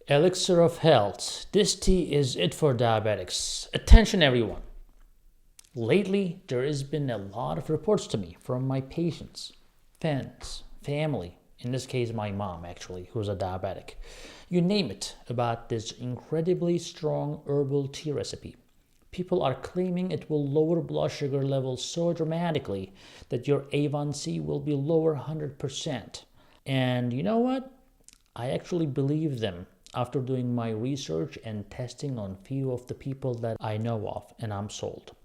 Elixir of health. This tea is it for diabetics. Attention, everyone. Lately, there has been a lot of reports to me from my patients, fans, family, in this case, my mom, actually, who's a diabetic. You name it, about this incredibly strong herbal tea recipe. People are claiming it will lower blood sugar levels so dramatically that your A1c will be lower 100%. And you know what? I actually believe them after doing my research and testing on few of the people that I know of, and I'm sold.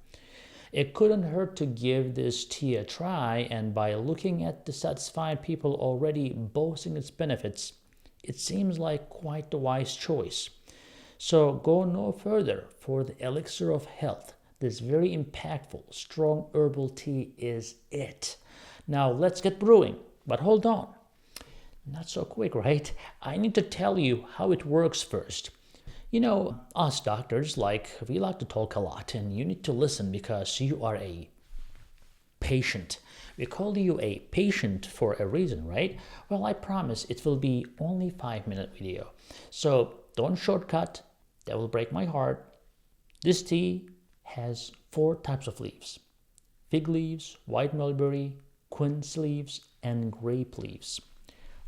It couldn't hurt to give this tea a try, and by looking at the satisfied people already boasting its benefits, it seems like quite the wise choice. So go no further for the elixir of health. This very impactful, strong herbal tea is it. Now let's get brewing, but hold on. Not so quick, right? I need to tell you how it works first. You know, us doctors, we like to talk a lot, and you need to listen because you are a patient. We call you a patient for a reason, right? Well, I promise it will be only 5-minute video. So don't shortcut, that will break my heart. This tea has 4 types of leaves: fig leaves, white mulberry, quince leaves, and grape leaves.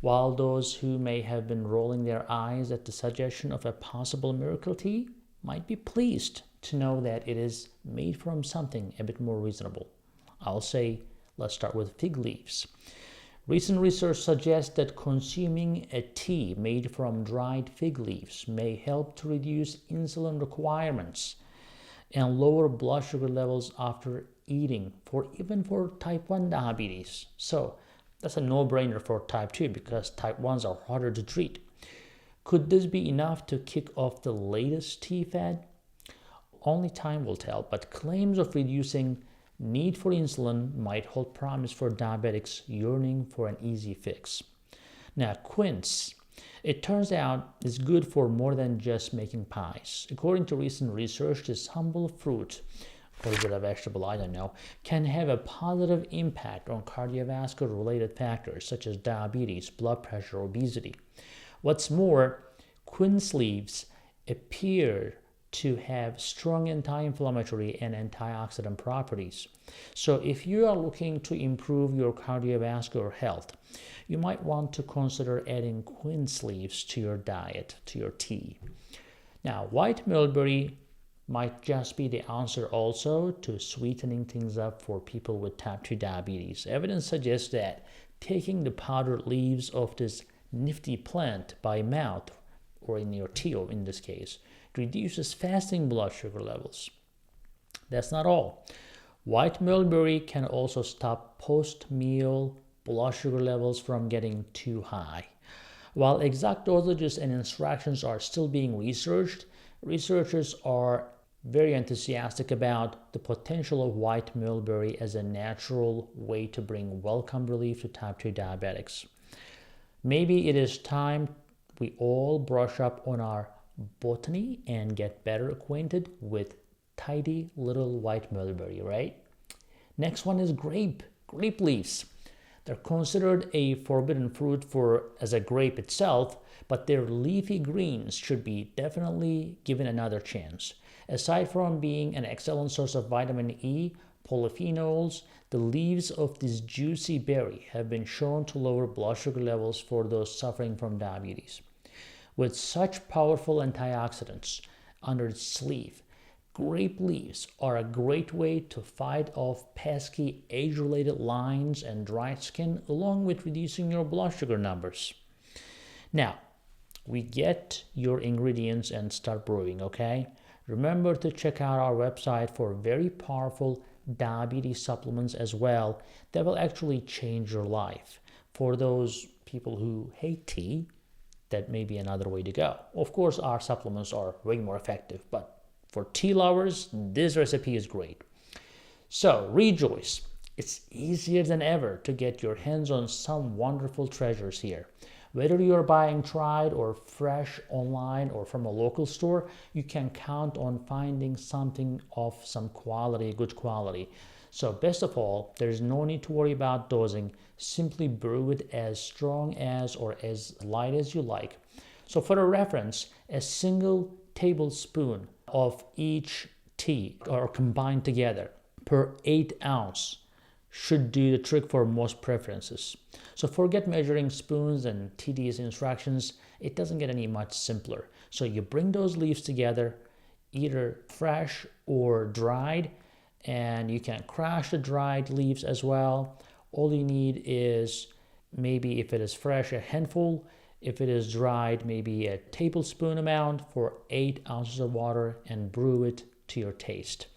While those who may have been rolling their eyes at the suggestion of a possible miracle tea might be pleased to know that it is made from something a bit more reasonable. I'll say, let's start with fig leaves. Recent research suggests that consuming a tea made from dried fig leaves may help to reduce insulin requirements and lower blood sugar levels after eating, even for type 1 diabetes. So that's a no-brainer for type 2 because type 1s are harder to treat. Could this be enough to kick off the latest tea fad? Only time will tell, but claims of reducing need for insulin might hold promise for diabetics yearning for an easy fix. Now, quince, it turns out, is good for more than just making pies. According to recent research, this humble fruit, or is it a vegetable, I don't know, can have a positive impact on cardiovascular related factors such as diabetes, blood pressure, obesity. What's more, quince leaves appear to have strong anti-inflammatory and antioxidant properties. So if you are looking to improve your cardiovascular health, you might want to consider adding quince leaves to your diet, to your tea. Now, white mulberry might just be the answer also to sweetening things up for people with type 2 diabetes. Evidence suggests that taking the powdered leaves of this nifty plant by mouth, or in your tea, or in this case, reduces fasting blood sugar levels. That's not all. White mulberry can also stop post-meal blood sugar levels from getting too high. While exact dosages and instructions are still being researched, researchers are very enthusiastic about the potential of white mulberry as a natural way to bring welcome relief to type 2 diabetics. Maybe it is time we all brush up on our botany and get better acquainted with tidy little white mulberry, right? Next one is grape leaves. They're considered a forbidden fruit as a grape itself, but their leafy greens should be definitely given another chance. Aside from being an excellent source of vitamin E, polyphenols, the leaves of this juicy berry have been shown to lower blood sugar levels for those suffering from diabetes. With such powerful antioxidants under its sleeve, grape leaves are a great way to fight off pesky age-related lines and dry skin, along with reducing your blood sugar numbers. Now, we get your ingredients and start brewing, okay? Remember to check out our website for very powerful diabetes supplements as well that will actually change your life. For those people who hate tea, that may be another way to go. Of course, our supplements are way more effective, but for tea lovers, this recipe is great. So rejoice. It's easier than ever to get your hands on some wonderful treasures here. Whether you're buying dried or fresh online or from a local store, you can count on finding something of some quality, good quality. So best of all, there's no need to worry about dosing. Simply brew it as strong as or as light as you like. So for a reference, a single tablespoon of each tea or combined together per 8 ounce should do the trick for most preferences. So forget measuring spoons and tedious instructions. It doesn't get any much simpler. So you bring those leaves together, either fresh or dried, and you can crush the dried leaves as well. All you need is maybe, if it is fresh, a handful. If it is dried, maybe a tablespoon amount for 8 ounces of water, and brew it to your taste.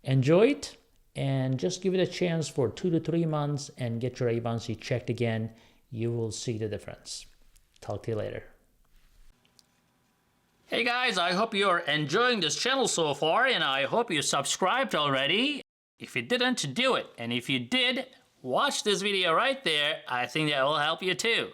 Enjoy it, and just give it a chance for 2 to 3 months and get your A1c checked again. You will see the difference. Talk to you later. Hey guys, I hope you're enjoying this channel so far, and I hope you subscribed already. If you didn't, do it. And if you did, watch this video right there. I think that will help you too.